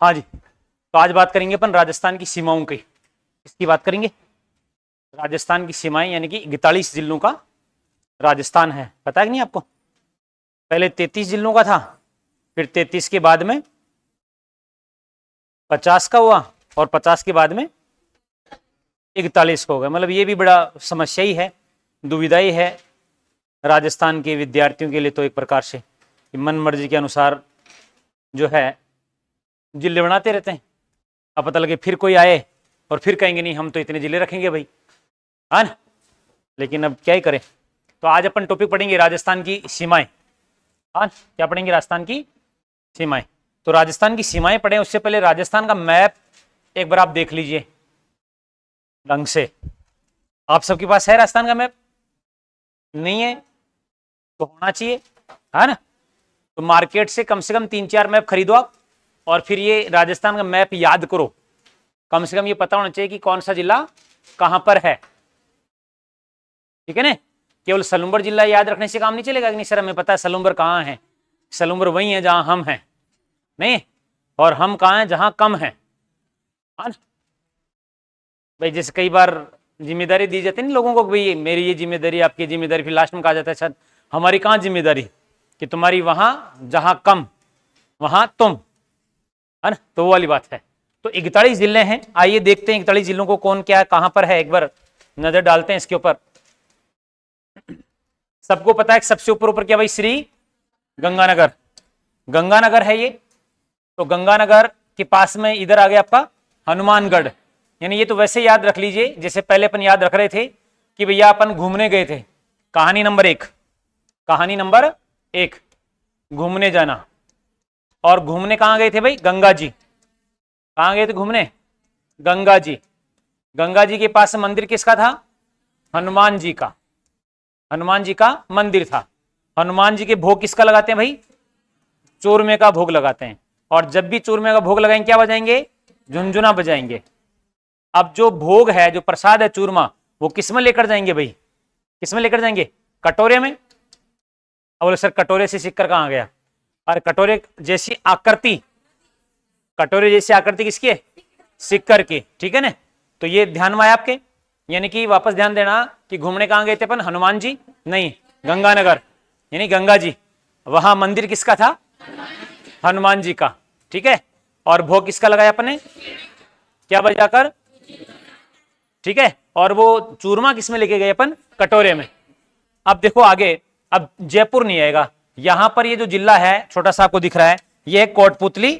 हाँ जी, तो आज बात करेंगे अपन राजस्थान की सीमाओं की। किसकी बात करेंगे? राजस्थान की सीमाएं, यानी कि 41 जिलों का राजस्थान है। पता है कि नहीं आपको? पहले 33 जिलों का था, फिर 33 के बाद में 50 का हुआ और 50 के बाद में 41 का हो गया। मतलब ये भी बड़ा समस्या ही है, दुविधा ही है राजस्थान के विद्यार्थियों के लिए। तो एक प्रकार से मन मर्जी के अनुसार जो है जिले बनाते रहते हैं। अब पता लगे फिर कोई आए और फिर कहेंगे नहीं हम तो इतने जिले रखेंगे भाई, है ना। लेकिन अब क्या ही करें। तो आज अपन टॉपिक पढ़ेंगे राजस्थान की सीमाएं। हाँ, क्या पढ़ेंगे? राजस्थान की सीमाएं। तो राजस्थान की सीमाएं पढ़ें उससे पहले राजस्थान का मैप एक बार आप देख लीजिए ढंग से। आप सबके पास है राजस्थान का मैप? नहीं है तो होना चाहिए, है ना। तो मार्केट से कम 3-4 मैप खरीदो आप, और फिर ये राजस्थान का मैप याद करो। कम से कम ये पता होना चाहिए कि कौन सा जिला कहां पर है, ठीक है ना। केवल सलूम्बर जिला याद रखने से काम नहीं चलेगा कि नहीं सर हमें पता है सलूम्बर कहाँ है। सलूम्बर वही है जहां हम हैं, नहीं, और हम कहाँ हैं? जहां कम है। भाई जैसे कई बार जिम्मेदारी दी जाती है ना लोगों को, भाई मेरी ये जिम्मेदारी, आपकी जिम्मेदारी, फिर लास्ट में कहा जाता है सर हमारी कहाँ जिम्मेदारी, कि तुम्हारी वहां जहां कम वहां तुम, है ना। तो वो वाली बात है। तो 41 जिले हैं। आइए देखते हैं 41 जिलों को कौन क्या कहां पर है, एक बार नजर डालते हैं इसके ऊपर। सबको पता है सबसे ऊपर क्या भाई? श्री गंगानगर। गंगानगर है ये। तो गंगानगर के पास में इधर आ गया आपका हनुमानगढ़। यानी ये तो वैसे याद रख लीजिए जैसे पहले अपन याद रख रहे थे कि भैया अपन घूमने गए थे। कहानी नंबर 1, कहानी नंबर 1, घूमने जाना। और घूमने कहां गए थे भाई? गंगा जी। कहां गए थे घूमने? गंगा जी। गंगा जी के पास मंदिर किसका था? हनुमान जी का। हनुमान जी का मंदिर था। हनुमान जी के भोग किसका लगाते हैं भाई? चूरमे का भोग लगाते हैं। और जब भी चूरमे का भोग लगाएंगे क्या बजाएंगे? झुनझुना बजाएंगे। अब जो भोग है, जो प्रसाद है चूरमा, वो किस में लेकर जाएंगे भाई? किस में लेकर जाएंगे? कटोरे में। अब बोले सर कटोरे से सिक्कर कहां गया? और कटोरे जैसी आकृति, कटोरे जैसी आकृति किसकी है? सिक्कर की, ठीक है ना। तो ये ध्यान में आया आपके? यानी कि वापस ध्यान देना कि घूमने कहां गए थे अपन? हनुमान जी नहीं, गंगानगर, यानी गंगा जी। वहां मंदिर किसका था? हनुमान जी का, ठीक है। और भोग किसका लगाया अपन ने? क्या बजाकर? ठीक है। और वो चूरमा किस में लेके गए अपन? कटोरे में। अब देखो आगे, अब जयपुर नहीं आएगा। यहां पर ये जो जिला है छोटा सा आपको दिख रहा है, ये कोटपुतली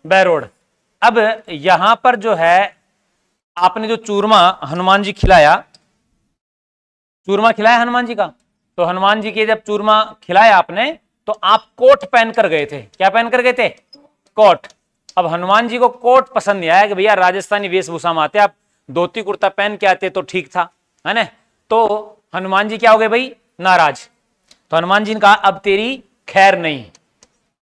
बैरोड। अब यहां पर जो है आपने जो चूरमा हनुमान जी खिलाया, चूरमा खिलाया हनुमान जी का, तो हनुमान जी के जब चूरमा खिलाया आपने तो आप कोट पहनकर गए थे। क्या पहनकर गए थे? कोट। अब हनुमान जी को कोट पसंद नहीं आया कि भैया राजस्थानी वेशभूषा में आते, आप धोती कुर्ता पहन के आते तो ठीक था, है ना। तो हनुमान जी क्या हो गए भाई? नाराज। तो हनुमान जी ने कहा अब तेरी खैर नहीं,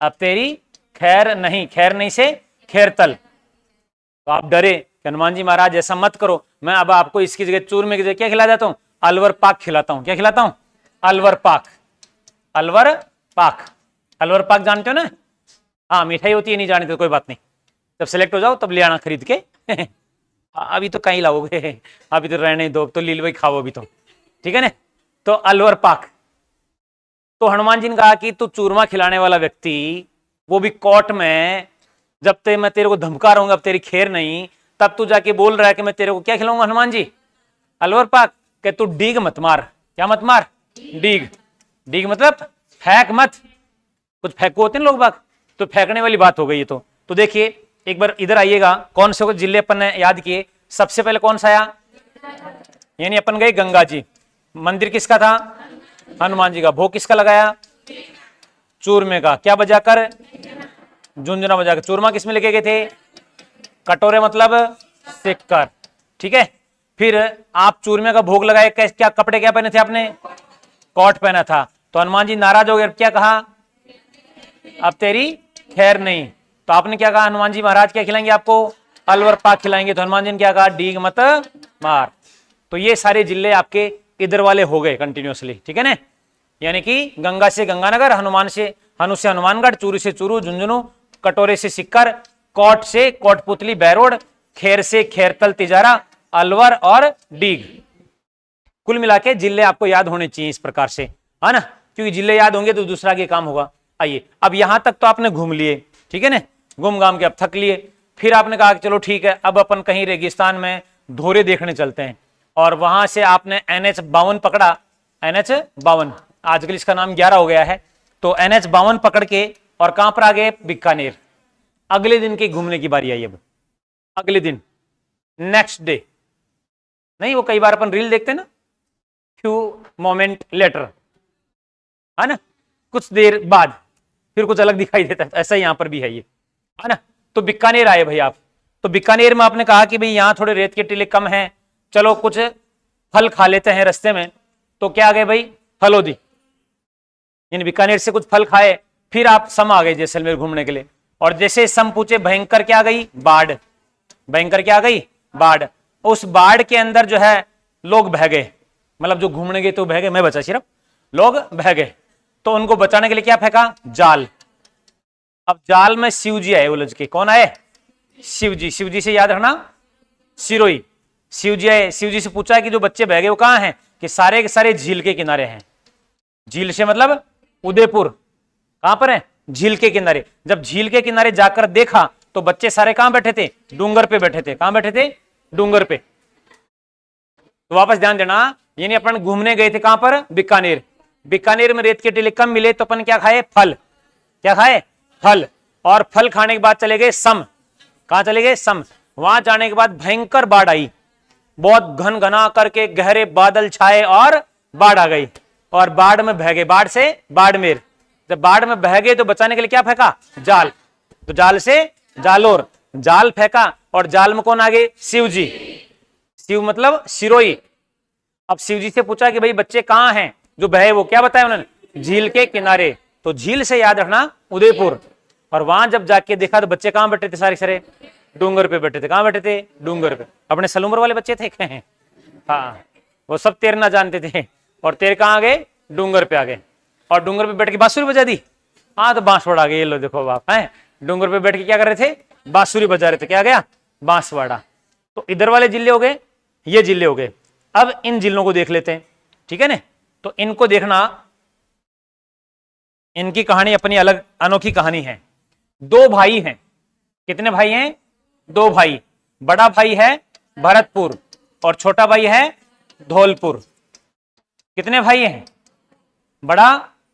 अब तेरी खैर नहीं, खैर नहीं से खैरतल। तो आप डरे कि हनुमान जी महाराज ऐसा मत करो, मैं अब आपको इसकी जगह चूरमे की जगह क्या खिला देता हूं? अलवर पाक खिलाता हूं। क्या खिलाता हूं? अलवर पाक। अलवर पाक, अलवर पाक जानते हो ना? हाँ, मिठाई होती है, नहीं जानते तो कोई बात नहीं, जब सेलेक्ट हो जाओ तब ले आना खरीद के। अभी तो कहीं लाओगे, अभी तो रहने दो, तो लील भाई खाओ अभी तो, ठीक है ना। तो अलवर पाक। तो हनुमान जी ने कहा कि तू चूरमा खिलाने वाला व्यक्ति, वो भी कोर्ट में, जब ते मैं तेरे को धमका रहा हूं अब तेरी खैर नहीं, तब तू जाके बोल रहा है कि मैं तेरे को क्या खिलाऊंगा हनुमान जी? अलवर पाक। कि तू डीग मत मार। क्या मत मार? डीग। डीग मतलब फेंक मत। कुछ फेंको होते हैं लोग बाग, तो फेंकने वाली बात हो गई। तो देखिए एक बार इधर आइएगा, कौन से जिले अपन ने याद किए? सबसे पहले कौन सा आया? यानी अपन गए गंगा जी। मंदिर किसका था? हनुमान जी का। भोग किसका लगाया? चूरमे का। क्या बजाकर? झुंझुना बजाकर। चूरमा किस में लेके गए थे? कटोरे मतलब सिक्कर, ठीक है। फिर आप चूरमे का भोग लगाए, क्या कपड़े क्या पहने थे आपने? कोट पहना था। तो हनुमान जी नाराज हो गए, क्या कहा? अब तेरी खैर नहीं। तो आपने क्या कहा? हनुमान जी महाराज क्या खिलाएंगे आपको? अलवर पाक खिलाएंगे। तो हनुमान जी ने क्या कहा? डीग मत मार। तो ये सारे जिले आपके इधर वाले हो गए कंटिन्यूअसली, ठीक है ना। यानी कि गंगा से गंगानगर, हनुमान से हनु से हनुमानगढ़, चूरू से चूरू, झुंझुनू, कटोरे से सिक्कर, कोट से कोटपुतली बैरोड, खेर से खेरतल तिजारा, अलवर और डीग। कुल मिला के जिले आपको याद होने चाहिए इस प्रकार से, है ना, क्योंकि जिले याद होंगे तो दूसरा के काम होगा। आइए, अब यहां तक तो आपने घूम लिए, ठीक है ना, घूम घाम के अब थक लिए। फिर आपने कहा कि चलो ठीक है, अब अपन कहीं रेगिस्तान में धोरे देखने चलते हैं, और वहां से आपने NH-52 पकड़ा। NH-52 आजकल इसका नाम 11 हो गया है। तो NH-52 पकड़ के और कहां पर आ गए? बीकानेर। अगले दिन की घूमने की बारी आई। अब अगले दिन, नेक्स्ट डे, नहीं वो कई बार अपन रील देखते हैं ना, फ्यू मोमेंट लेटर, है ना, कुछ देर बाद फिर कुछ अलग दिखाई देता है, ऐसा यहां पर भी है ये, है ना। तो बीकानेर आए भाई आप। तो बीकानेर में आपने कहा कि भाई यहां थोड़े रेत के टीले कम हैं, चलो कुछ फल खा लेते हैं रास्ते में। तो क्या आ गए भाई? फलोदी। इन बीकानेर से कुछ फल खाए, फिर आप सम आ गए जैसलमेर घूमने के लिए। और जैसे सम पूछे, भयंकर क्या आ गई? बाढ़। भयंकर क्या आ गई? बाढ़। उस बाढ़ के अंदर जो है लोग बह गए, मतलब जो घूमने गए तो बह गए, मैं बचा सिर्फ, लोग बह गए। तो उनको बचाने के लिए क्या फेंका? जाल। अब जाल में शिव जी आए उलझ के। कौन आए? शिव जी। शिव जी से याद रखना, सिरोही। शिव जी आए, शिव जी से पूछा कि जो बच्चे बह गए वो कहां हैं? कि सारे के सारे झील के किनारे हैं। झील से मतलब उदयपुर। कहां पर है? झील के किनारे। जब झील के किनारे जाकर देखा तो बच्चे सारे कहां बैठे थे? डूंगर पे बैठे थे। कहां बैठे थे? डूंगर पे। तो वापस ध्यान देना, यानी अपन घूमने गए थे कहां पर? बीकानेर। बीकानेर में रेत के टीले कम मिले तो अपन क्या खाए? फल। क्या खाए? फल। और फल खाने के बाद चले गए सम। कहां चले गए? सम। वहां जाने के बाद भयंकर बाढ़ आई, बहुत घन घना करके गहरे बादल छाए और बाढ़ आ गई, और बाढ़ में बह गए। बाढ़ से बाड़मेर। जब बाढ़ में बह गए तो बचाने के लिए क्या फेंका? जाल। तो जाल से जालोर। जाल फेंका और जाल में कौन आ गए? शिव जी। शिव मतलब सिरोही। अब शिव जी से पूछा कि भाई बच्चे कहां हैं जो बहे? वो क्या बताया उन्होंने? झील के किनारे। तो झील से याद रखना उदयपुर। और वहां जब जाके देखा तो बच्चे कहां बैठे थे? सारे सारे डूंगर पे बैठे थे। कहां बैठे थे? डूंगर पे। अपने सलूमर वाले बच्चे थे हैं, हाँ, वो सब तैरना जानते थे, और तैर कहां आ गए? डूंगर पे आ गए। और डूंगर पे बैठ के बांसुरी बजा दी। हाँ, तो बांसवाड़ा गए। ये लो देखो बाप, है डूंगर पे बैठ के क्या कर रहे थे? बांसुरी बजा रहे थे। क्या गया? बांसवाड़ा। तो इधर वाले जिले हो गए, ये जिले हो गए। अब इन जिलों को देख लेते हैं, ठीक है ना। तो इनको देखना, इनकी कहानी अपनी अलग अनोखी कहानी है। दो भाई हैं। कितने भाई हैं? दो भाई। बड़ा भाई है भरतपुर और छोटा भाई है धौलपुर। कितने भाई हैं? बड़ा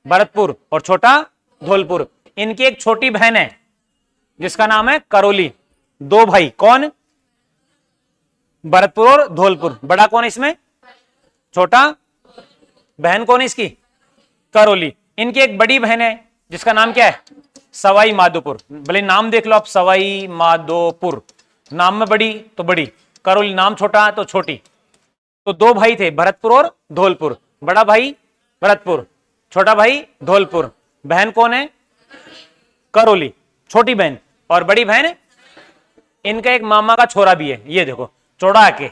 भरतपुर और छोटा धौलपुर। इनकी एक छोटी बहन है जिसका नाम है करौली। दो भाई कौन? भरतपुर और धौलपुर। बड़ा कौन इसमें? छोटा। बहन कौन है इसकी? करौली। इनकी एक बड़ी बहन है जिसका नाम क्या है? सवाई माधोपुर। भले नाम देख लो आप, सवाई माधोपुर। नाम में बड़ी तो बड़ी, करौली नाम छोटा तो छोटी। तो दो भाई थे, भरतपुर और धौलपुर। बड़ा भाई भरतपुर, छोटा भाई धौलपुर। बहन कौन है? करौली, छोटी बहन। और बड़ी बहन, इनका एक मामा का छोरा भी है। ये देखो, चौड़ा के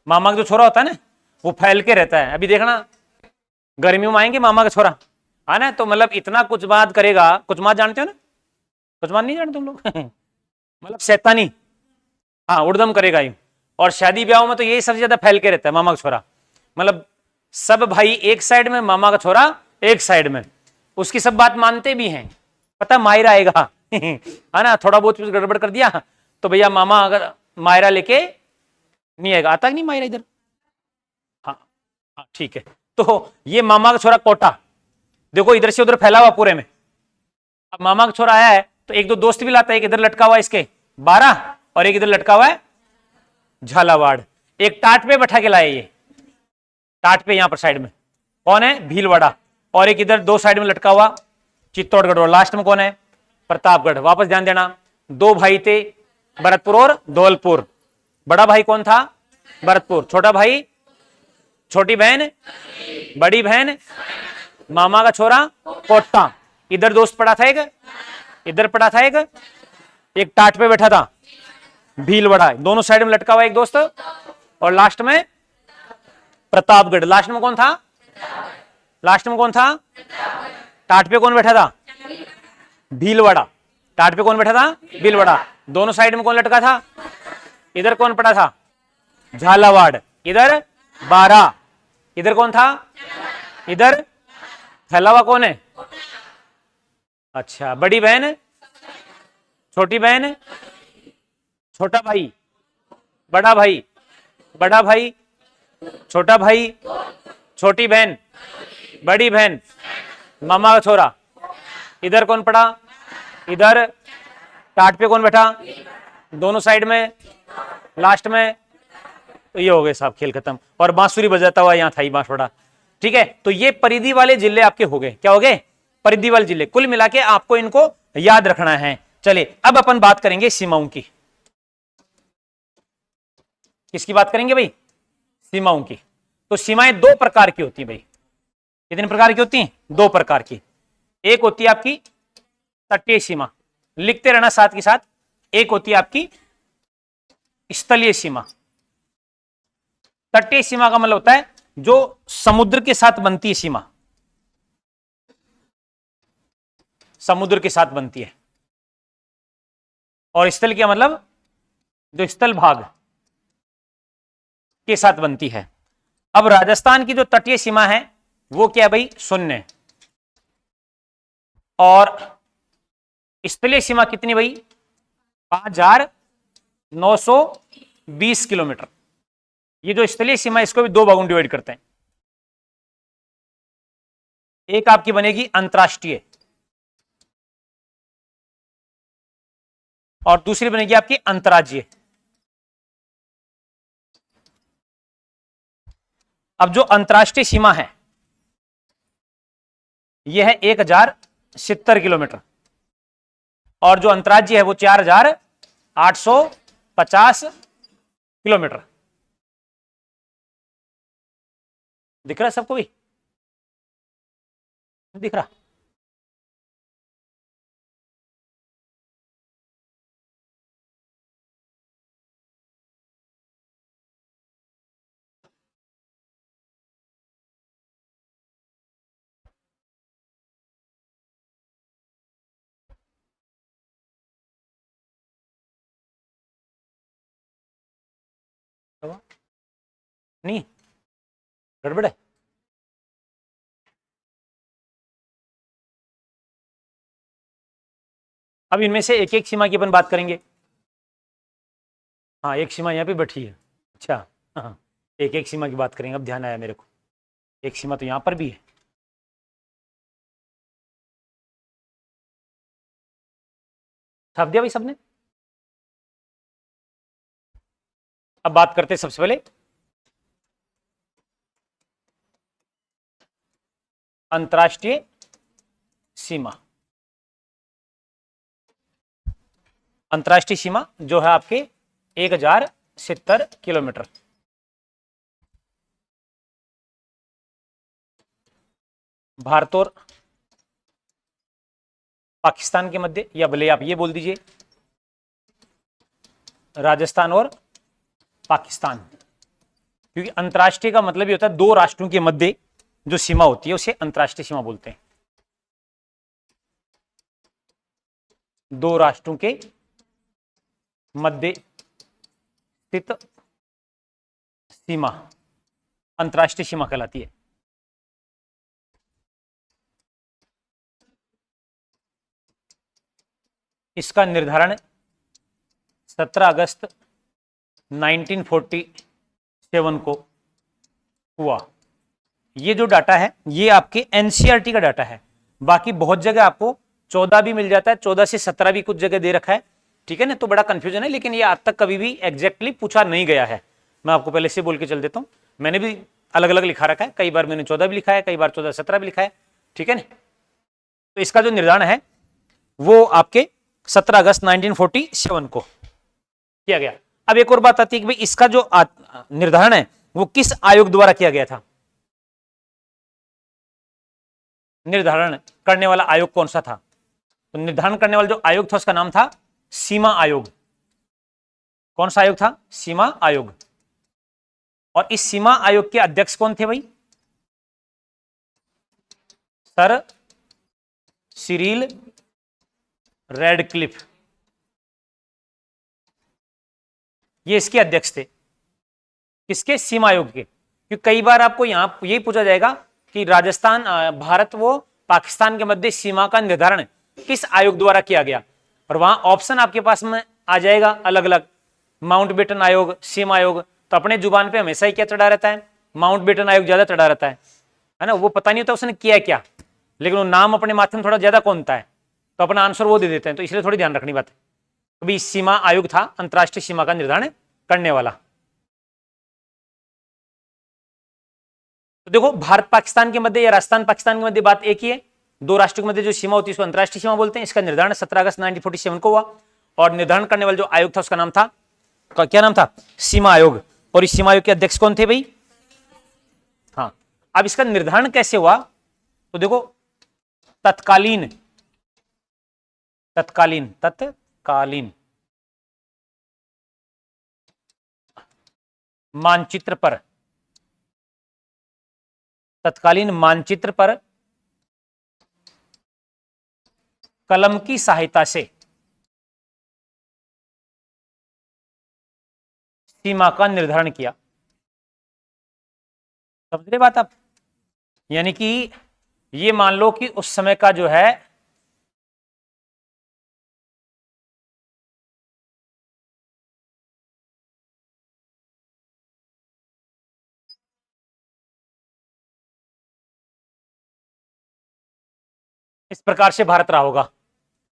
मामा का जो छोरा होता है ना, वो फैल के रहता है। अभी देखना गर्मियों में आएंगे मामा का छोरा, है ना, तो मतलब इतना कुछ बात करेगा। कुछ बात जानते हो ना? कुछ बात नहीं जानते तुम लोग? मतलब शैतानी, हाँ, उड़दम करेगा यूं। और शादी ब्याह में तो यही सबसे ज्यादा फैल के रहता है, मामा का छोरा। मतलब सब भाई एक साइड में, मामा का छोरा एक साइड में। उसकी सब बात मानते भी हैं। पता मायरा आएगा है ना, थोड़ा बहुत गड़बड़ कर दिया तो भैया मामा अगर मायरा लेके नहीं आएगा। आता नहीं मायरा इधर? हाँ हाँ, ठीक है। तो ये मामा का छोरा कोटा, देखो इधर से उधर फैला हुआ पूरे में। अब मामा का छोरा आया है तो एक दो दोस्त भी लाता है। एक इधर लटका हुआ है इसके 12, और एक इधर लटका हुआ है झालावाड़। एक टाट पे बैठा के लाए ये, टाट पे यहां पर साइड में कौन है? भीलवाड़ा। और एक इधर दो साइड में लटका हुआ चित्तौड़गढ़। और लास्ट में कौन है? प्रतापगढ़। वापस ध्यान देना, दो भाई थे, भरतपुर और धौलपुर। बड़ा भाई कौन था? भरतपुर। छोटा भाई, छोटी बहन, बड़ी बहन, मामा का छोरा कोटा। इधर दोस्त पड़ा था एक, इधर पड़ा था एक टाट पे बैठा था भीलवाड़ा। दोनों साइड में लटका हुआ एक दोस्त, और लास्ट में प्रतापगढ़। लास्ट में कौन था? लास्ट में कौन था? टाट पे कौन बैठा था? भीलवाड़ा। टाट पे कौन बैठा था? भीलवाड़ा। दोनों साइड में कौन लटका था? इधर कौन पड़ा था? झालावाड़। इधर बारा। इधर कौन था? इधर फैला हुआ कौन है? अच्छा, बड़ी बहन, छोटी बहन, छोटा भाई, बड़ा भाई, बड़ा भाई, छोटा भाई, छोटी बहन, बड़ी बहन, मामा का छोरा। इधर कौन पड़ा? इधर टाट पे कौन बैठा? दोनों साइड में, लास्ट में। तो ये हो गए साहब, खेल खत्म। और बांसुरी बजाता हुआ यहां था ही बांसवाड़ा। ठीक है, तो ये परिधि वाले जिले आपके हो गए। क्या हो गए? परिधि वाले जिले। कुल मिला के आपको इनको याद रखना है। चलिए अब अपन बात करेंगे सीमाओं की। किसकी बात करेंगे भाई? सीमाओं की। तो सीमाएं दो प्रकार की होती हैं भाई। कितने प्रकार की होती हैं? दो प्रकार की। एक होती है आपकी तटीय सीमा, लिखते रहना साथ के साथ। एक होती है आपकी स्थलीय सीमा। तटीय सीमा का मतलब होता है जो समुद्र के साथ बनती है सीमा, समुद्र के साथ बनती है। और स्थल का मतलब जो स्थल भाग के साथ बनती है। अब राजस्थान की जो तटीय सीमा है वो क्या है भाई? शून्य। और स्थलीय सीमा कितनी भाई? 5920 किलोमीटर। ये जो स्थलीय सीमा, इसको भी दो भागों में डिवाइड करते हैं। एक आपकी बनेगी अंतरराष्ट्रीय और दूसरी बनेगी आपकी अंतर्राज्यीय। अब जो अंतरराष्ट्रीय सीमा है यह है 1070 किलोमीटर और जो अंतर्राज्यीय है वो 4850 किलोमीटर। दिख रहा है सबको भी? दिख रहा? नहीं, गड़बड़ है। अब इनमें से एक एक सीमा की अपन बात करेंगे। हाँ, एक सीमा यहाँ पे बैठी है। अच्छा, हाँ, एक एक सीमा की बात करेंगे। अब ध्यान आया मेरे को, एक सीमा तो यहाँ पर भी है। छाप दिया भाई सबने? अब बात करते हैं सबसे पहले अंतरराष्ट्रीय सीमा। अंतरराष्ट्रीय सीमा जो है आपके 1070 किलोमीटर। भारत और पाकिस्तान के मध्य, या भले आप ये बोल दीजिए राजस्थान और पाकिस्तान, क्योंकि अंतरराष्ट्रीय का मतलब ये होता है दो राष्ट्रों के मध्य जो सीमा होती है उसे अंतरराष्ट्रीय सीमा बोलते हैं। दो राष्ट्रों के मध्य स्थित सीमा अंतरराष्ट्रीय सीमा कहलाती है। इसका निर्धारण 17 अगस्त 1947 को हुआ। ये जो डाटा है ये आपके एनसीईआरटी का डाटा है। बाकी बहुत जगह आपको 14 भी मिल जाता है, 14 से 17 भी कुछ जगह दे रखा है। ठीक है ना, तो बड़ा कंफ्यूजन है, लेकिन ये आज तक कभी भी एग्जैक्टली पूछा नहीं गया है। मैं आपको पहले से बोल के चल देता हूं, मैंने भी अलग अलग लिखा रखा है। कई बार मैंने 14 भी लिखा है, कई बार 14-17 भी लिखा है। ठीक है ना, तो इसका जो निर्धारण है वो आपके 17 अगस्त 1947 को किया गया। अब एक और बात आती है कि भाई इसका जो निर्धारण है वो किस आयोग द्वारा किया गया था? निर्धारण करने वाला आयोग कौन सा था? तो निर्धारण करने वाला जो आयोग था उसका नाम था सीमा आयोग। कौन सा आयोग था? सीमा आयोग। और इस सीमा आयोग के अध्यक्ष कौन थे भाई? Sir Cyril Radcliffe. ये इसके अध्यक्ष थे। किसके? सीमा आयोग के। क्योंकि कई बार आपको यहां यही पूछा जाएगा कि राजस्थान भारत वो पाकिस्तान के मध्य सीमा का निर्धारण किस आयोग द्वारा किया गया, और वहां ऑप्शन आपके पास में आ जाएगा अलग अलग, माउंटबेटन आयोग, सीमा आयोग। तो अपने जुबान पे हमेशा ही क्या चढ़ा रहता है? माउंटबेटन आयोग ज्यादा चढ़ा रहता है ना। वो पता नहीं होता उसने किया क्या, लेकिन वो नाम अपने माथे में थोड़ा ज्यादा कौनता है, तो अपना आंसर वो दे देते हैं। तो इसलिए थोड़ी ध्यान रखनी बात है। कभी सीमा आयोग था अंतरराष्ट्रीय सीमा का निर्धारण करने वाला। तो देखो, भारत पाकिस्तान के मध्य या राजस्थान पाकिस्तान के मध्य बात एक ही है, दो राष्ट्रों के मध्य जो सीमा होती है उसको अंतरराष्ट्रीय सीमा बोलते हैं। इसका निर्धारण 17 अगस्त 1947 को हुआ, और निर्धारण करने वाला जो आयोग था उसका नाम था, क्या नाम था? सीमा आयोग। और इस सीमा आयोग के अध्यक्ष कौन थे भाई? हाँ, अब इसका निर्धारण कैसे हुआ? तो देखो, तत्कालीन मानचित्र पर, तत्कालीन मानचित्र पर कलम की सहायता से सीमा का निर्धारण किया। समझ रहे बात आप? यानी कि ये मान लो कि उस समय का जो है इस प्रकार से भारत रहा होगा,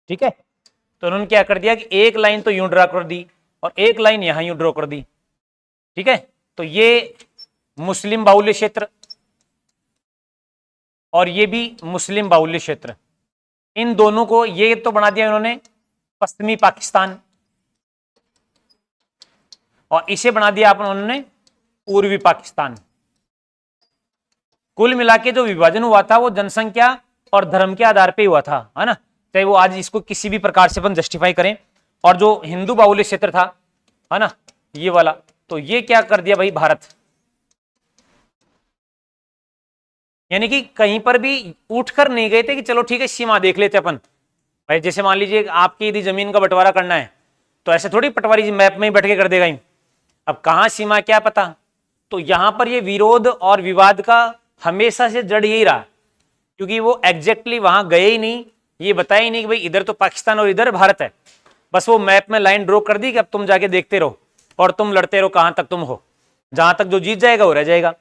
ठीक है। तो उन्होंने क्या कर दिया कि एक लाइन तो यूं ड्रा कर दी और एक लाइन यहां यूं ड्रॉ कर दी, ठीक है। तो ये मुस्लिम बाहुल्य क्षेत्र और ये भी मुस्लिम बाहुल्य क्षेत्र, इन दोनों को ये तो बना दिया उन्होंने पश्चिमी पाकिस्तान, और इसे बना दिया उन्होंने पूर्वी पाकिस्तान। कुल मिला के जो विभाजन हुआ था वो जनसंख्या और धर्म के आधार पे हुआ था, है ना। चाहे वो आज इसको किसी भी प्रकार से अपन जस्टिफाई करें। और जो हिंदू बाहुल्य क्षेत्र था, है ना, ये वाला, तो ये क्या कर दिया भाई? भारत। यानी कि कहीं पर भी उठकर नहीं गए थे कि चलो ठीक है सीमा देख लेते अपन भाई। जैसे मान लीजिए आपकी यदि जमीन का बंटवारा करना है तो ऐसे थोड़ी पटवारी मैप में ही बैठ के कर देगा ही। अब कहां सीमा क्या पता। तो यहां पर ये विरोध और विवाद का हमेशा से जड़ यही रहा, क्योंकि वो एग्जैक्टली वहां गए ही नहीं, ये बताया ही नहीं कि भाई इधर तो पाकिस्तान और इधर भारत है। बस वो मैप में लाइन ड्रॉ कर दी कि अब तुम जाके देखते रहो और तुम लड़ते रहो कहां तक तुम हो, जहां तक जो जीत जाएगा वो रह जाएगा।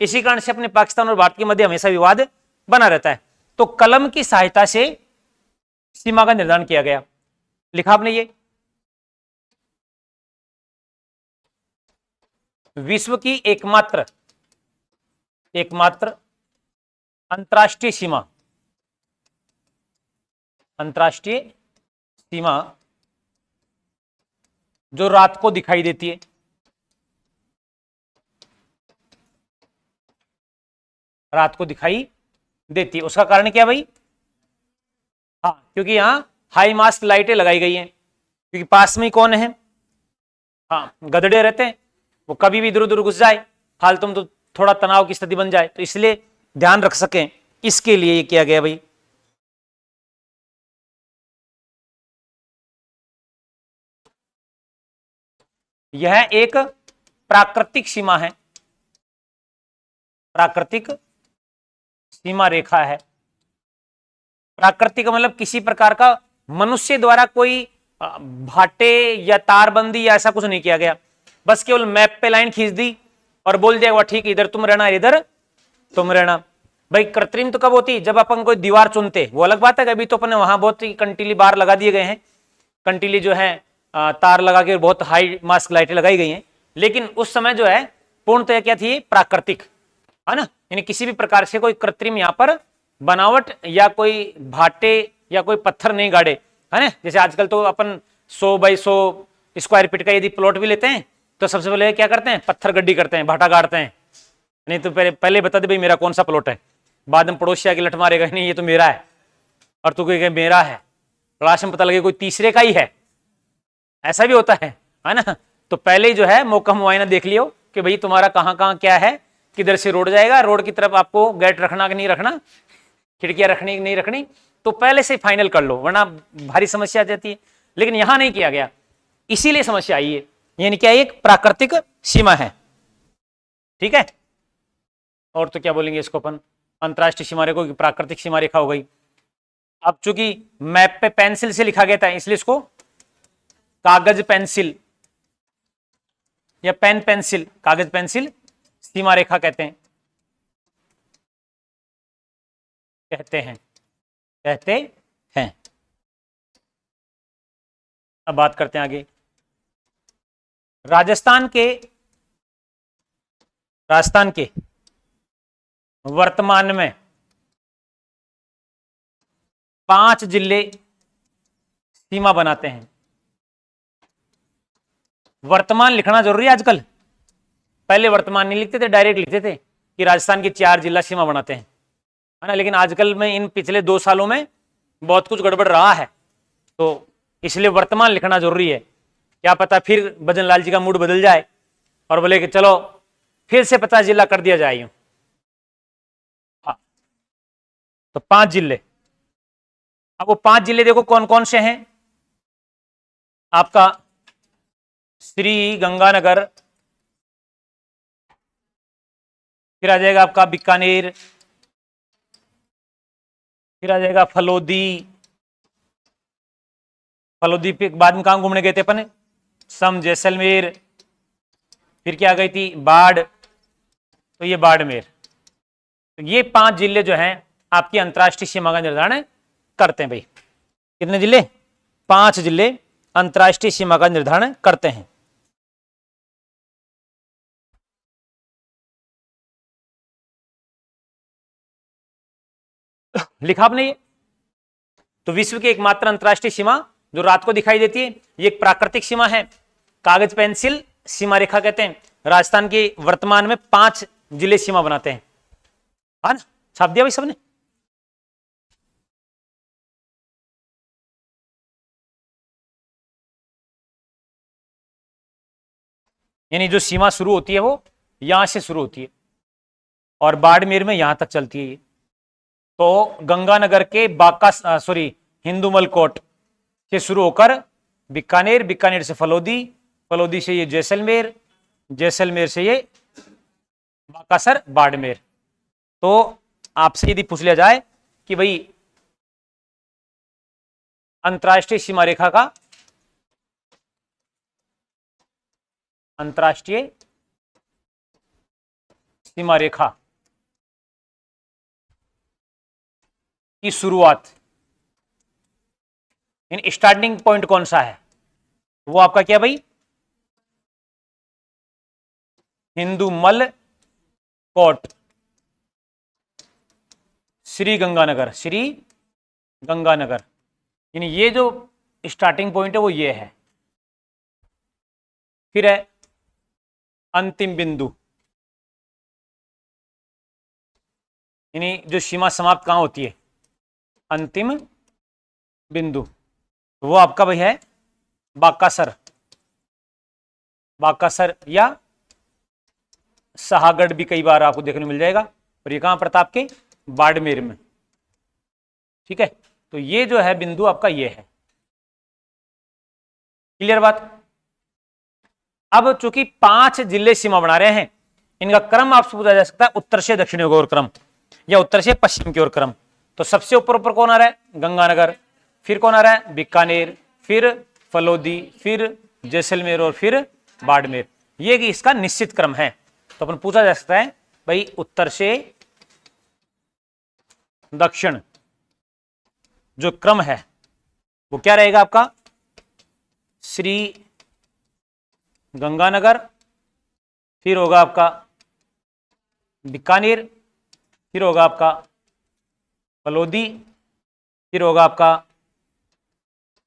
इसी कारण से अपने पाकिस्तान और भारत के मध्य हमेशा विवाद बना रहता है। तो कलम की सहायता से सीमा का निर्धारण किया गया। लिखा आपने ये, विश्व की एकमात्र अंतरराष्ट्रीय सीमा जो रात को दिखाई देती है। रात को दिखाई देती है, उसका कारण क्या भाई? हाँ, क्योंकि यहां हाई मास्ट लाइटें लगाई गई हैं, क्योंकि पास में ही कौन है? हाँ, गधड़े रहते हैं, वो कभी भी इधर उधर घुस जाए, फालतू तो थोड़ा तनाव की स्थिति बन जाए, तो इसलिए ध्यान रख सकें, इसके लिए ये किया गया भाई। यह एक प्राकृतिक सीमा है, प्राकृतिक सीमा रेखा है। प्राकृतिक मतलब किसी प्रकार का मनुष्य द्वारा कोई भाटे या तारबंदी या ऐसा कुछ नहीं किया गया, बस केवल मैप पे लाइन खींच दी और बोल दिया ठीक है इधर तुम रहना, इधर तुम रहना। भाई कृत्रिम तो कब होती? जब अपन कोई दीवार चुनते, वो अलग बात है। अभी तो अपन वहां बहुत ही कंटीली बार लगा दिए गए हैं, कंटीली जो है तार लगा के बहुत हाई मास्क लाइटें लगाई गई हैं, लेकिन उस समय जो है पूर्णतः क्या थी? प्राकृतिक, है ना। यानी किसी भी प्रकार से कोई कृत्रिम यहाँ पर बनावट या कोई भाटे या कोई पत्थर नहीं गाड़े, है ना। जैसे आजकल तो अपन 100 बाई 100 स्क्वायर फीट का यदि प्लॉट भी लेते हैं तो सबसे पहले क्या करते हैं? पत्थर गड्डी करते हैं, भाटा गाड़ते हैं। नहीं तो पहले बता दे भाई मेरा कौन सा प्लॉट है, बाद में पड़ोसी आके लठ मारेगा नहीं ये तो मेरा है, और तू कहेगा मेरा है, लास्ट में पता लगे कोई तीसरे का ही है। ऐसा भी होता है ना। तो पहले ही जो है मौका मुआयना देख लियो कि भाई तुम्हारा कहाँ कहाँ क्या है, किधर से रोड जाएगा, रोड की तरफ आपको गेट रखना कि नहीं रखना, खिड़कियां रखनी कि नहीं रखनी, तो पहले से फाइनल कर लो, वरना भारी समस्या आ जाती है। लेकिन यहां नहीं किया गया, इसीलिए समस्या आई है। यानी क्या, एक प्राकृतिक सीमा है। ठीक है, और तो क्या बोलेंगे इसको अपन, अंतर्राष्ट्रीय सीमा रेखा की प्राकृतिक सीमा रेखा हो गई। अब चूंकि मैप पे पेंसिल से लिखा गया था इसलिए इसको कागज पेंसिल या पेन पेंसिल, कागज पेंसिल सीमा रेखा कहते हैं, कहते हैं। अब बात करते हैं आगे। राजस्थान के वर्तमान में 5 जिले सीमा बनाते हैं। वर्तमान लिखना जरूरी है आजकल, पहले वर्तमान नहीं लिखते थे, डायरेक्ट लिखते थे कि राजस्थान के 4 जिला सीमा बनाते हैं, है ना। लेकिन आजकल में इन पिछले 2 सालों में बहुत कुछ गड़बड़ रहा है, तो इसलिए वर्तमान लिखना जरूरी है। क्या पता फिर भजन लाल जी का मूड बदल जाए और बोले कि चलो फिर से 50 जिला कर दिया जाए यूं। हाँ, तो 5 जिले। अब वो 5 जिले देखो कौन कौन से हैं। आपका श्री गंगानगर, फिर आ जाएगा आपका बीकानेर, फिर आ जाएगा फलोदी पे बाद में कहां घूमने गए थे अपन, सम जैसलमेर, फिर क्या आ गई थी बाढ़, तो ये बाड़मेर। तो ये 5 जिले जो हैं आपकी अंतर्राष्ट्रीय सीमा का निर्धारण करते हैं भाई। कितने जिले? 5 जिले अंतर्राष्ट्रीय सीमा का निर्धारण करते हैं। लिखा आपने ये? तो विश्व की एकमात्र अंतर्राष्ट्रीय सीमा जो रात को दिखाई देती है, ये एक प्राकृतिक सीमा है, कागज पेंसिल सीमा रेखा कहते हैं। राजस्थान के वर्तमान में 5 जिले सीमा बनाते हैं, है ना। छाप दिया भाई सबने? यानी जो सीमा शुरू होती है वो यहां से शुरू होती है और बाड़मेर में यहां तक चलती है। तो गंगानगर के हिंदूमल कोट से शुरू होकर बीकानेर, बीकानेर से फलोदी, फलोदी से ये जैसलमेर, जैसलमेर से ये बाकासर, बाड़मेर। तो आपसे यदि पूछ लिया जाए कि भाई अंतर्राष्ट्रीय सीमा रेखा का, अंतर्राष्ट्रीय सीमा रेखा की शुरुआत, इन स्टार्टिंग पॉइंट कौन सा है, वो आपका क्या भाई, हिंदूमल कोट, श्री गंगानगर, श्री गंगानगर। यानी ये जो स्टार्टिंग पॉइंट है वो ये है। फिर है अंतिम बिंदु, यानी जो सीमा समाप्त कहां होती है, अंतिम बिंदु, वो आपका भाई है बाकासर, बाकासर या सहागढ़ भी कई बार आपको देखने मिल जाएगा। और ये कहां प्रताप के, बाड़मेर में। ठीक है, तो ये जो है बिंदु आपका ये है। क्लियर बात? अब चूंकि 5 जिले सीमा बना रहे हैं, इनका क्रम आपसे पूछा जा सकता है उत्तर से दक्षिण की ओर क्रम या उत्तर से पश्चिम की ओर क्रम। तो सबसे ऊपर ऊपर कौन आ रहा है, गंगानगर, फिर कौन आ रहा है, बीकानेर, फिर फलोदी, फिर जैसलमेर और फिर बाड़मेर। ये कि इसका निश्चित क्रम है। तो अपन पूछा जा सकता है भाई उत्तर से दक्षिण जो क्रम है वो क्या रहेगा आपका, श्री गंगानगर, फिर होगा आपका बीकानेर, फिर होगा आपका फलोदी, फिर होगा आपका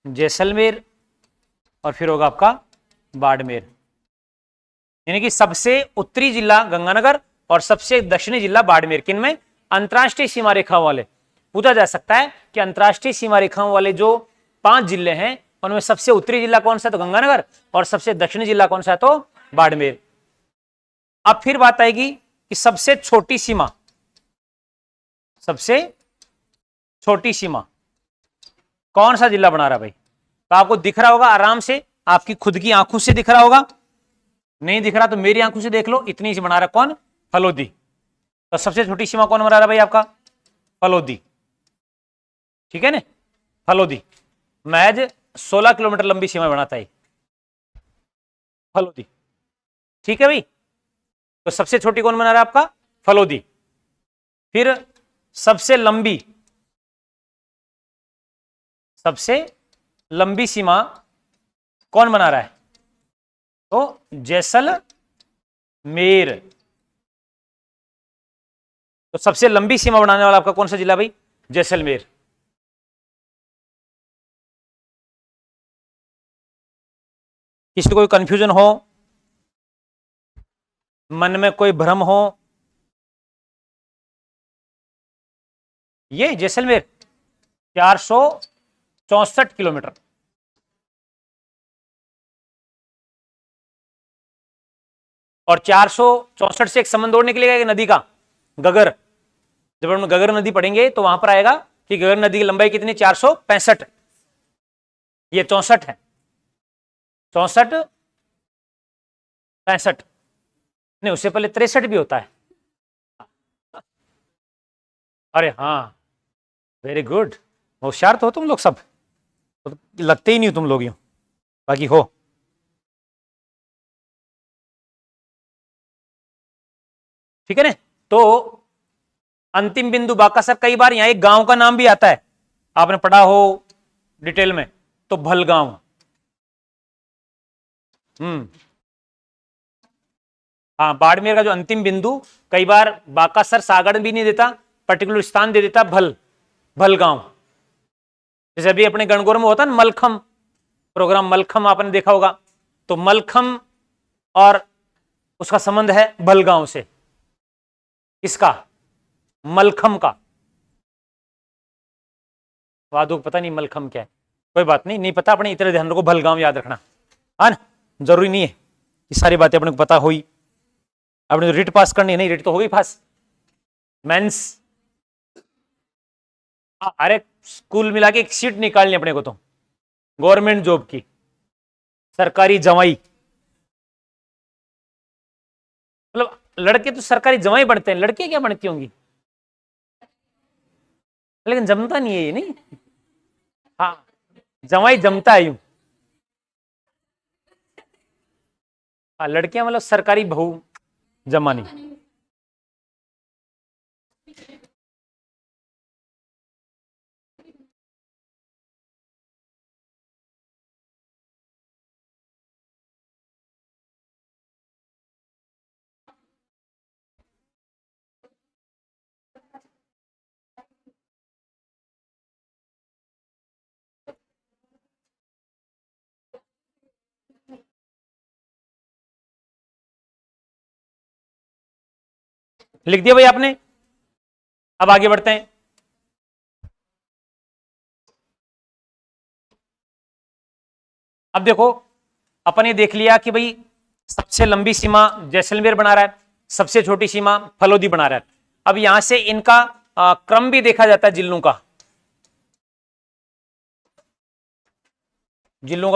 जैसलमेर और फिर होगा आपका बाड़मेर। यानी कि सबसे उत्तरी जिला गंगानगर और सबसे दक्षिणी जिला बाड़मेर। किन में? अंतर्राष्ट्रीय सीमा रेखा वाले। पूछा जा सकता है कि अंतर्राष्ट्रीय सीमा रेखाओं वाले जो 5 जिले हैं उनमें सबसे उत्तरी जिला कौन सा है, तो गंगानगर, और सबसे दक्षिणी जिला कौन सा है, तो बाड़मेर। अब फिर बात आएगी कि सबसे छोटी सीमा, सबसे छोटी सीमा कौन सा जिला बना रहा है भाई। तो आपको दिख रहा होगा आराम से, आपकी खुद की आंखों से दिख रहा होगा नहीं दिख रहा तो मेरी आंखों से देख लो, इतनी सी बना रहा कौन, फलोदी। तो सबसे छोटी सीमा कौन बना रहा भाई आपका, फलोदी, ठीक है ना, फलोदी महज 16 किलोमीटर लंबी सीमा बनाता है फलोदी, ठीक है भाई। तो सबसे छोटी कौन बना रहा है आपका, फलोदी। फिर सबसे लंबी सीमा कौन बना रहा है, तो जैसलमेर। तो सबसे लंबी सीमा बनाने वाला आपका कौन सा जिला भाई, जैसलमेर। किसी को कोई कंफ्यूजन हो, मन में कोई भ्रम हो, ये जैसलमेर 464 किलोमीटर। और 464 से एक संबंध जोड़ने के लिए नदी का गगर, जब हम गगर नदी पढ़ेंगे तो वहां पर आएगा कि गगर नदी की लंबाई कितनी, 465, ये 64 है, 64 65, नहीं उससे पहले 63 भी होता है। अरे हाँ, वेरी गुड, होशियार तो हो तुम लोग सब, तो लगते ही नहीं हो तुम लोग यूं, बाकी हो। ठीक है ना। तो अंतिम बिंदु बाकासर, कई बार यहां एक गांव का नाम भी आता है, आपने पढ़ा हो डिटेल में, तो भलगांव। हाँ, बाड़मेर का जो अंतिम बिंदु, कई बार बाकासर सागड़ भी नहीं देता, पर्टिकुलर स्थान दे देता भलगांव। जैसे अभी अपने गणगौर में होता है ना मलखम प्रोग्राम, मलखम आपने देखा होगा, तो मलखम और उसका संबंध है भलगांव से, किसका, मलखम का। वादो पता नहीं मलखम क्या है, कोई बात नहीं, नहीं पता अपने इतने ध्यान रखो, भलगांव याद रखना, है ना, जरूरी नहीं है ये सारी बातें अपने को पता हुई। आपने तो रिट पास करनी है, नहीं रिट तो हो गई पास, मेंस, अरे स्कूल मिला के एक सीट निकालनी अपने को, तो गवर्नमेंट जॉब की, सरकारी जवाई, मतलब लड़के तो सरकारी जवाई बनते हैं, लड़के क्या बनती होंगी, लेकिन जमता नहीं है ये, नहीं, हाँ जवाई जमता है यूं, हाँ लड़कियां मतलब सरकारी बहू जमानी। लिख दिया भाई आपने, अब आगे बढ़ते हैं। अब देखो, अपन ये देख लिया कि भाई सबसे लंबी सीमा जैसलमेर बना रहा है, सबसे छोटी सीमा फलोदी बना रहा है। अब यहां से इनका क्रम भी देखा जाता है, जिलों का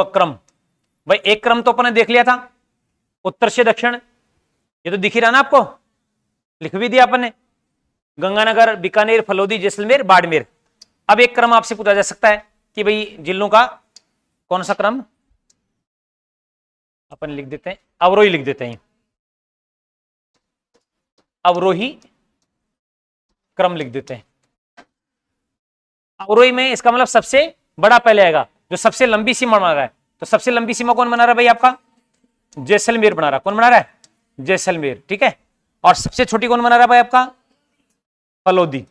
क्रम। भाई एक क्रम तो अपन ने देख लिया था, उत्तर से दक्षिण, ये तो दिख ही रहा ना आपको, लिख भी दिया अपन ने, गंगानगर, बीकानेर, फलोदी, जैसलमेर, बाड़मेर। अब एक क्रम आपसे पूछा जा सकता है कि भाई जिलों का कौन सा क्रम, अपन लिख देते हैं, अवरोही लिख देते हैं, अवरोही क्रम लिख देते हैं। अवरोही में इसका मतलब सबसे बड़ा पहले आएगा, जो सबसे लंबी सीमा बना रहा है, तो सबसे लंबी सीमा कौन बना रहा है भाई आपका, जैसलमेर बना रहा है। कौन बना रहा है, जैसलमेर, ठीक है। और सबसे छोटी कौन बना रहा है भाई आपका, फलोदी।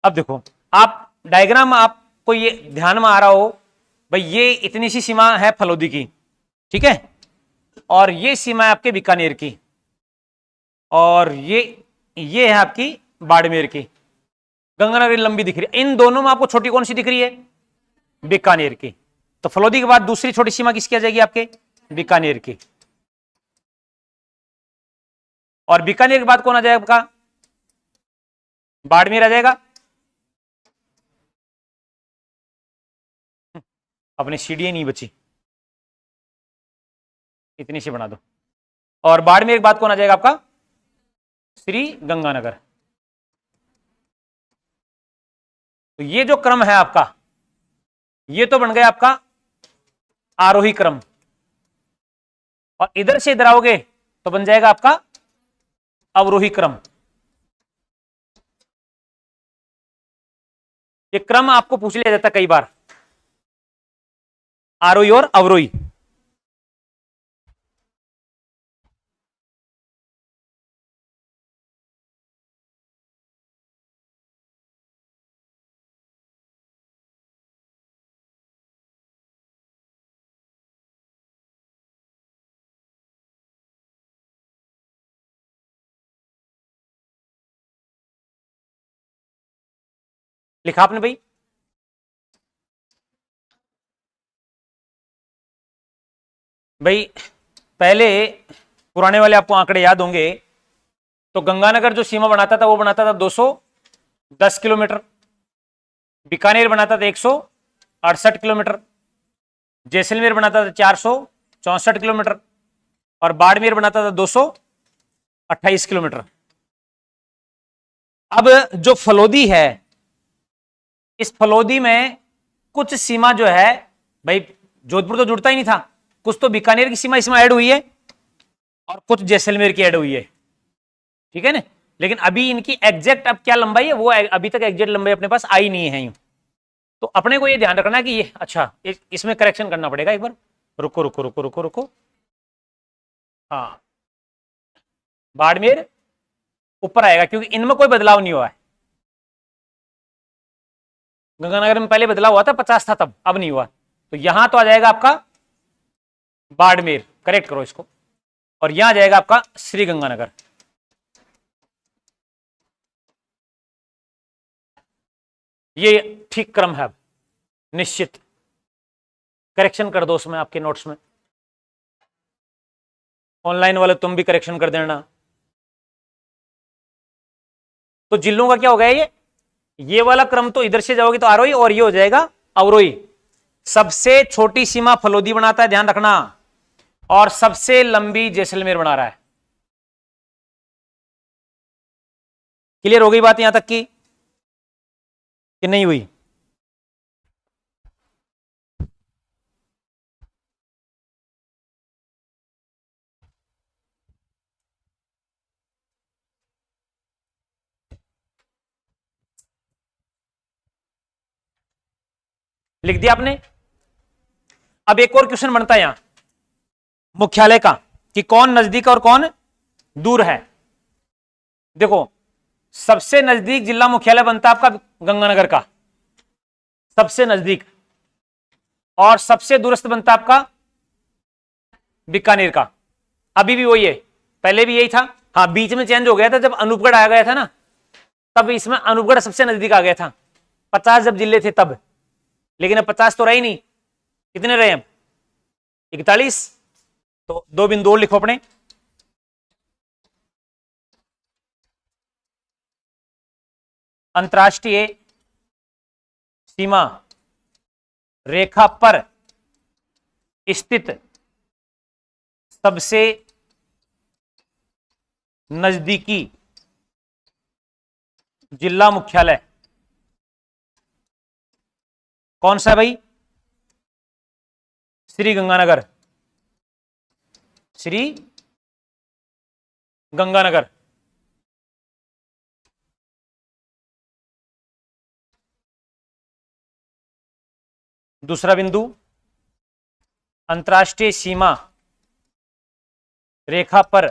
अब देखो, आप डायग्राम आपको ये ध्यान में आ रहा हो, भाई ये इतनी सी सीमा है फलोदी की, ठीक है, और ये सीमा है आपके बीकानेर की, और ये है आपकी बाड़मेर की। गंगानगर लंबी दिख रही है, इन दोनों में आपको छोटी कौन सी दिख रही है, बीकानेर की। तो फलोदी के बाद दूसरी छोटी सीमा किसकी आ जाएगी, आपके बीकानेर की। और बीकानेर के बाद कौन आ जाएगा आपका, बाड़मेर आ जाएगा। अपनी सीढ़ी नहीं बची, इतनी सी बना दो। और बाड़मेर के बाद कौन आ जाएगा आपका? श्री गंगानगर। तो ये जो क्रम है आपका, ये तो बन गया आपका आरोही क्रम, और इधर से इधर आओगे तो बन जाएगा आपका अवरोही क्रम। ये क्रम आपको पूछ लिया जाता है कई बार, आरोही और अवरोही। लिखा आपने भाई? भाई पहले पुराने वाले आपको आंकड़े याद होंगे, तो गंगानगर जो सीमा बनाता था वो बनाता था 210 किलोमीटर, बीकानेर बनाता था 168 किलोमीटर, जैसलमेर बनाता था 464 किलोमीटर, और बाड़मेर बनाता था 228 किलोमीटर। अब जो फलोदी है, इस फलोदी में कुछ सीमा जो है भाई, जोधपुर तो जुड़ता ही नहीं था, कुछ तो बीकानेर की सीमा इसमें ऐड हुई है और कुछ जैसलमेर की ऐड हुई है, ठीक है ना। लेकिन अभी इनकी एग्जैक्ट अब क्या लंबाई है, वो अभी तक एग्जैक्ट लंबाई अपने पास आई नहीं है यूं। तो अपने को ये ध्यान रखना कि ये अच्छा, इसमें करेक्शन करना पड़ेगा एक बार। रुको रुको रुको रुको रुको, हाँ, बाड़मेर ऊपर आएगा क्योंकि इनमें कोई बदलाव नहीं हुआ है। गंगानगर में पहले बदलाव हुआ था, 50 था तब, अब नहीं हुआ। तो यहां तो आ जाएगा आपका बाड़मेर, करेक्ट करो इसको, और यहां जाएगा आपका श्री गंगानगर। ये ठीक क्रम है, अब निश्चित करेक्शन कर दो उसमें आपके नोट्स में, ऑनलाइन वाले तुम भी करेक्शन कर देना। तो जिलों का क्या हो गया, ये वाला क्रम तो इधर से जाओगे तो आरोही, और ये हो जाएगा अवरोही। सबसे छोटी सीमा फलोदी बनाता है, ध्यान रखना, और सबसे लंबी जैसलमेर बना रहा है। क्लियर हो गई बात यहां तक की कि नहीं हुई? लिख दिया आपने? अब एक और क्वेश्चन बनता है यहां मुख्यालय का, कि कौन नजदीक और कौन दूर है। देखो, सबसे नजदीक जिला मुख्यालय बनता है आपका गंगानगर का, सबसे नजदीक, और सबसे दूरस्थ बनता आपका बीकानेर का। अभी भी वही है, पहले भी यही था, हाँ बीच में चेंज हो गया था जब अनूपगढ़ आ गया था ना, तब इसमें अनूपगढ़ सबसे नजदीक आ गया था, 50 जब जिले थे तब। लेकिन अब 50 तो रहे ही नहीं, कितने रहे अब? 41। तो 2 बिंदु और लिखो अपने, अंतरराष्ट्रीय सीमा रेखा पर स्थित सबसे नजदीकी जिला मुख्यालय कौन सा है भाई? श्री गंगानगर, श्री गंगानगर। दूसरा बिंदु, अंतरराष्ट्रीय सीमा रेखा पर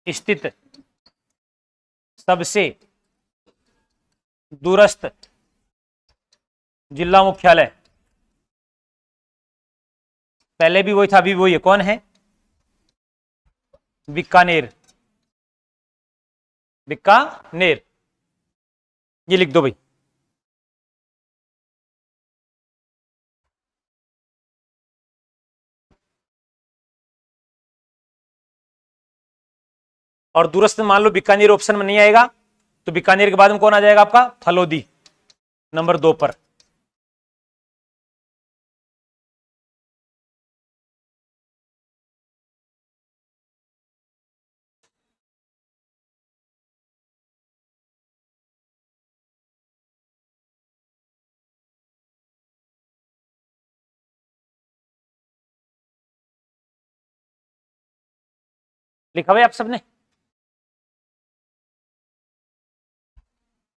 स्थित सबसे दूरस्थ जिला मुख्यालय, पहले भी वही था अभी वही है, कौन है? बीकानेर, बीकानेर, ये लिख दो भाई। और दूरस्थ मान लो बीकानेर ऑप्शन में नहीं आएगा, तो बीकानेर के बाद में कौन आ जाएगा आपका? फलोदी, नंबर 2 पर। लिखा हुआ है आप सबने?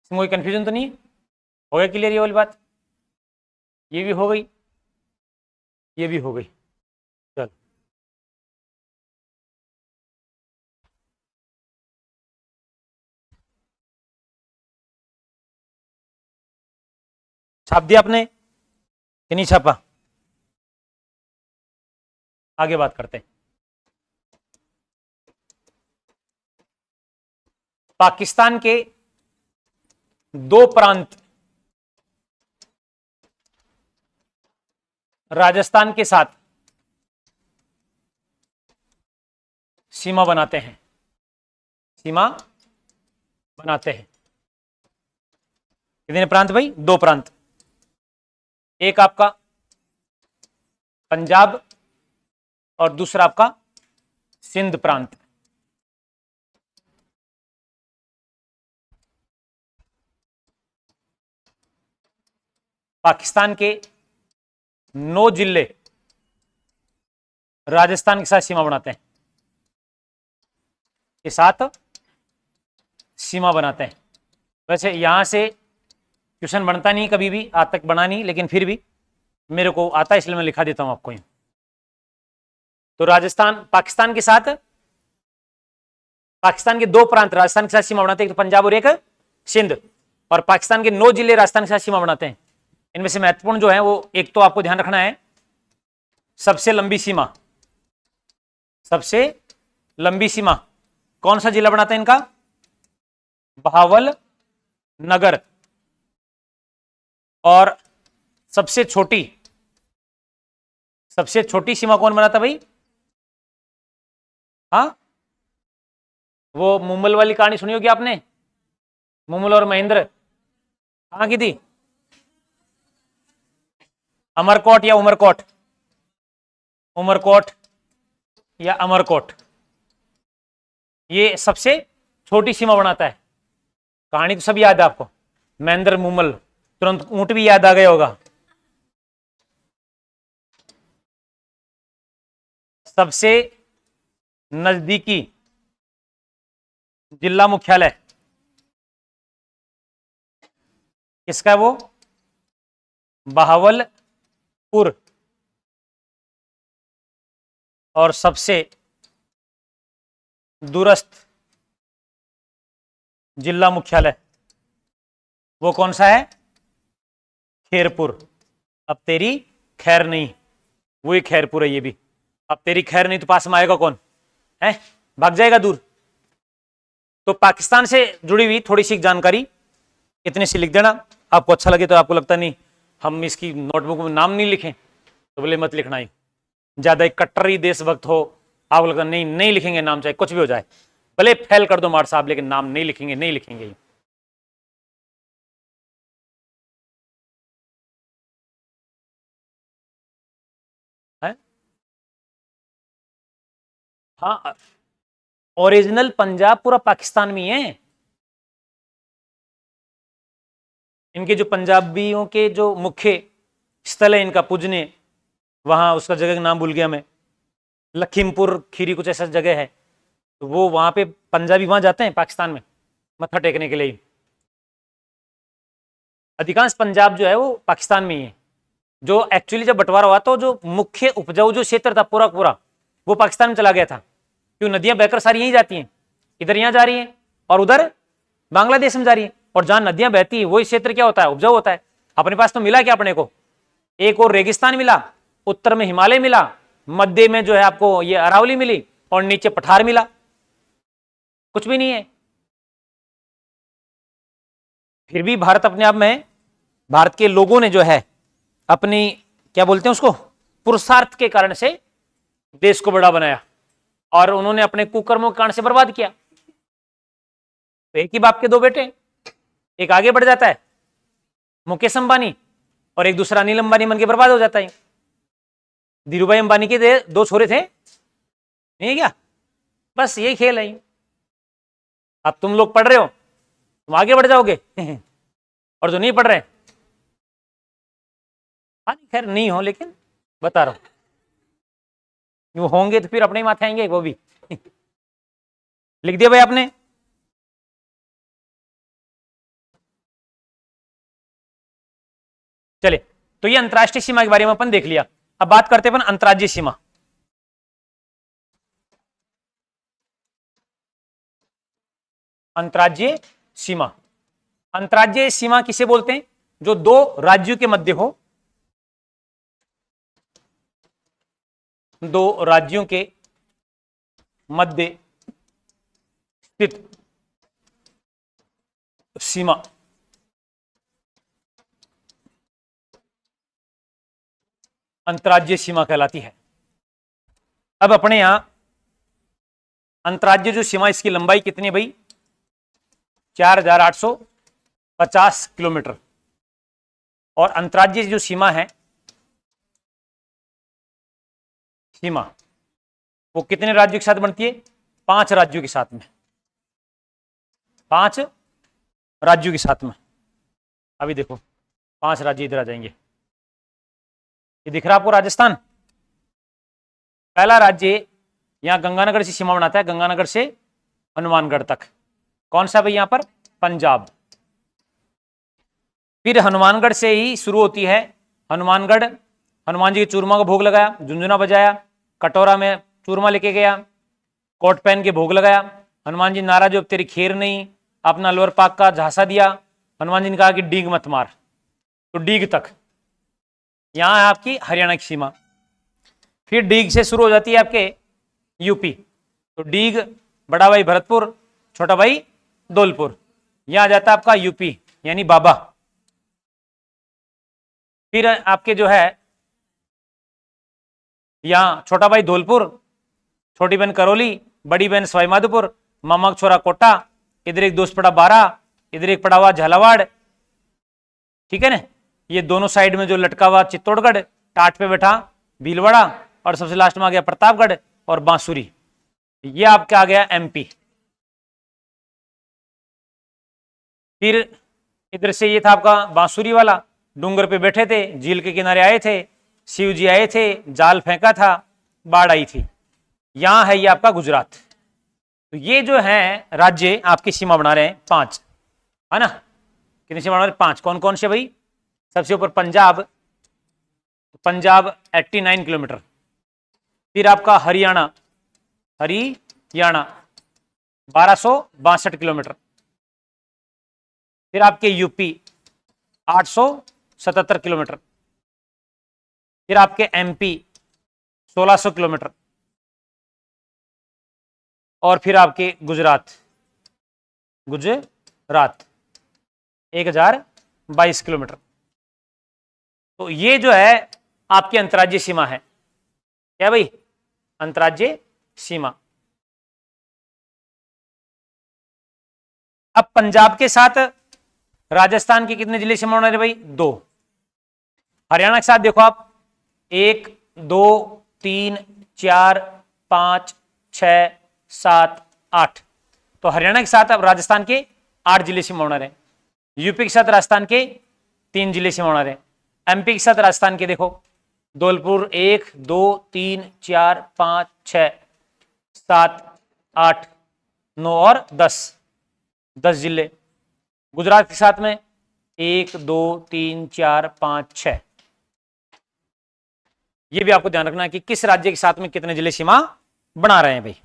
इसमें कोई कंफ्यूजन तो नहीं है? हो गया क्लियर ये वाली बात? ये भी हो गई, ये भी हो गई। चल, छाप दिया आपने कि नहीं छापा? आगे बात करते हैं। पाकिस्तान के दो प्रांत राजस्थान के साथ सीमा बनाते हैं, सीमा बनाते हैं। कितने प्रांत भाई? दो प्रांत। एक आपका पंजाब और दूसरा आपका सिंध प्रांत। पाकिस्तान के 9 जिले राजस्थान के साथ सीमा बनाते हैं, के साथ सीमा बनाते हैं। वैसे यहां से क्वेश्चन बनता नहीं कभी भी, आज तक बना नहीं, लेकिन फिर भी मेरे को आता है इसलिए मैं लिखा देता हूं आपको। तो राजस्थान पाकिस्तान के साथ, पाकिस्तान के दो प्रांत राजस्थान के साथ सीमा बनाते हैं, एक तो पंजाब और एक सिंध। और पाकिस्तान के 9 जिले राजस्थान के साथ सीमा बनाते हैं। इनमें से महत्वपूर्ण जो है वो एक तो आपको ध्यान रखना है, सबसे लंबी सीमा, सबसे लंबी सीमा कौन सा जिला बनाता है इनका? बहावल नगर। और सबसे छोटी सीमा कौन बनाता भाई? हाँ, वो मुम्बल वाली कहानी सुनी होगी आपने, मुम्बल और महेंद्र। कहां की थी? अमरकोट या उमरकोट? उमरकोट या अमरकोट, ये सबसे छोटी सीमा बनाता है। कहानी तो सब याद है आपको, महेंद्र मुम्बल, तुरंत ऊंट भी याद आ गया होगा। सबसे नजदीकी जिला मुख्यालय किसका है? वो बहावलपुर। और सबसे दूरस्थ जिला मुख्यालय वो कौन सा है? खैरपुर। अब तेरी खैर नहीं, वही खैरपुर है ये भी। अब तेरी खैर नहीं तो पास में आएगा कौन है? भाग जाएगा दूर। तो पाकिस्तान से जुड़ी हुई थोड़ी सी जानकारी इतने से लिख देना। आपको अच्छा लगे तो, आपको लगता नहीं हम इसकी नोटबुक में नाम नहीं लिखें तो बोले मत लिखना ही, ज्यादा कट्टरी देशभक्त हो, आपको लगता नहीं नहीं लिखेंगे नाम, चाहे कुछ भी हो जाए, भले फेल कर दो मार साहब, लेकिन नाम नहीं लिखेंगे, नहीं लिखेंगे। है? हाँ, ओरिजिनल पंजाब पूरा पाकिस्तान में ही है। इनके जो पंजाबियों के जो मुख्य स्थल है इनका पूजने, वहां उसका जगह का नाम भूल गया मैं, लखीमपुर खीरी कुछ ऐसा जगह है, तो वो वहां पे पंजाबी वहां जाते हैं पाकिस्तान में मत्था टेकने के लिए। अधिकांश पंजाब जो है वो पाकिस्तान में ही है। जो एक्चुअली जब बंटवारा हुआ तो जो मुख्य उपजाऊ जो क्षेत्र था पूरा पूरा वो पाकिस्तान में चला गया था। क्यों? नदियां बहकर सारी यहीं जाती हैं, इधर यहां जा रही हैं और उधर बांग्लादेश में जा रही है। और जहां नदियां बहती है वही क्षेत्र क्या होता है? उपजाऊ होता है। अपने पास तो मिला क्या अपने को? एक और रेगिस्तान मिला, उत्तर में हिमालय मिला, मध्य में जो है आपको ये अरावली मिली, और नीचे पठार मिला। कुछ भी नहीं है। फिर भी भारत अपने आप में, भारत के लोगों ने जो है अपनी क्या बोलते हैं उसको, पुरुषार्थ के कारण से देश को बड़ा बनाया, और उन्होंने अपने कुकर्मों के कारण से बर्बाद किया। तो एक ही बाप के दो बेटे, एक आगे बढ़ जाता है मुकेश अंबानी, और एक दूसरा अनिल अंबानी बन के बर्बाद हो जाता है। धीरूभाई अंबानी के दो छोरे थे, नहीं है क्या? बस यही खेल है। अब तुम लोग पढ़ रहे हो, तुम आगे बढ़ जाओगे और जो नहीं पढ़ रहे, हाँ खैर नहीं हो, लेकिन बता रहा हूं, वो होंगे तो फिर अपने ही माथे आएंगे वो भी लिख दिया भाई आपने? चले, तो ये अंतरराष्ट्रीय सीमा के बारे में अपन देख लिया। अब बात करते हैं अपन अंतर्राज्यीय सीमा। अंतर्राज्यीय सीमा, अंतर्राज्यीय सीमा किसे बोलते हैं? जो दो राज्यों के मध्य हो, दो राज्यों के मध्य स्थित सीमा, अंतर्राज्यीय सीमा कहलाती है। अब अपने यहां अंतर्राज्यीय जो सीमा, इसकी लंबाई कितनी है भाई? 4850 किलोमीटर। और अंतर्राज्यीय जो सीमा है, सीमा वो कितने राज्यों के साथ बनती है? 5 राज्यों के साथ में, 5 राज्यों के साथ में। अभी देखो 5 राज्य इधर आ जाएंगे। ये दिख रहा है आपको राजस्थान? पहला राज्य यहां गंगानगर से सीमा बनाता है, गंगानगर से हनुमानगढ़ तक। कौन सा भाई? यहां पर पंजाब। फिर हनुमानगढ़ से ही शुरू होती है हनुमानगढ़। हनुमान जी के चूरमा का भोग लगाया, झुंझुना बजाया, कटोरा में चूरमा लेके गया, कोट पहन के भोग लगाया। हनुमान जी नाराज, अब तेरी खीर नहीं, अपना लोअर पाक का झांसा दिया। हनुमान जी ने कहा कि डीग मत मार, तो डीग तक। यहां है आपकी हरियाणा की सीमा। फिर डीग से शुरू हो जाती है आपके यूपी। तो डीग, बड़ा भाई भरतपुर, छोटा भाई धौलपुर, यहां आ जाता है आपका यूपी यानी बाबा। फिर आपके जो है यहां छोटा भाई धौलपुर, छोटी बहन करौली, बड़ी बहन सवाईमाधोपुर, मामा का छोरा कोटा, इधर एक दोस्त पड़ा बारा, इधर एक पड़ा हुआ झालावाड़। ठीक है ना? ये दोनों साइड में जो लटका हुआ चित्तौड़गढ़, टाट पे बैठा भीलवाड़ा, और सबसे लास्ट में आ गया प्रतापगढ़ और बांसुरी। ये आपका आ गया एमपी। फिर इधर से ये था आपका बांसुरी वाला, डूंगर पे बैठे थे, झील के किनारे आए थे, शिव जी आए थे, जाल फेंका था, बाढ़ आई थी। यहां है ये आपका गुजरात। तो ये जो है राज्य आपकी सीमा बना रहे हैं 5, है ना? कितनी सीमा बना रहे हैं? 5। कौन कौन से भाई? सबसे ऊपर पंजाब, पंजाब 89 किलोमीटर। फिर आपका हरियाणा, हरियाणा 1262 किलोमीटर। फिर आपके यूपी 877 किलोमीटर। फिर आपके एमपी 1600 किलोमीटर। और फिर आपके गुजरात, गुजरात 1022 किलोमीटर। तो ये जो है आपकी अंतर्राज्यीय सीमा है। क्या भाई? अंतर्राज्यीय सीमा। अब पंजाब के साथ राजस्थान के कितने जिले सीमा बना रहे भाई? 2। हरियाणा के साथ देखो आप 1 2 3 4 5 6 7 8। तो हरियाणा के साथ अब राजस्थान के 8 जिले सीमा बना रहे हैं। यूपी के साथ राजस्थान के 3 जिले सीमा बना रहे हैं। एमपी के साथ राजस्थान के देखो धौलपुर 1 2 3 4 5 6 7 8 9 और 10 जिले। गुजरात के साथ में 1 2 3 4 5 6। ये भी आपको ध्यान रखना है कि किस राज्य के साथ में कितने जिले सीमा बना रहे हैं भाई।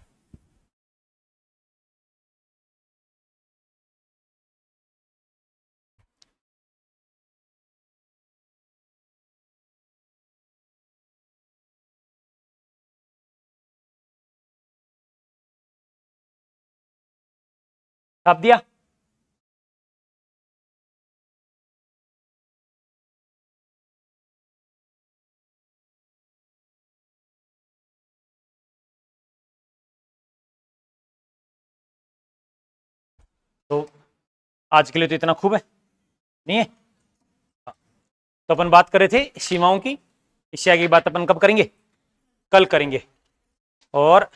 छाप दिया? तो आज के लिए तो इतना खूब है, नहीं है? तो अपन बात कर रहे थे सीमाओं की। इससे आगे की बात अपन कब करेंगे? कल करेंगे। और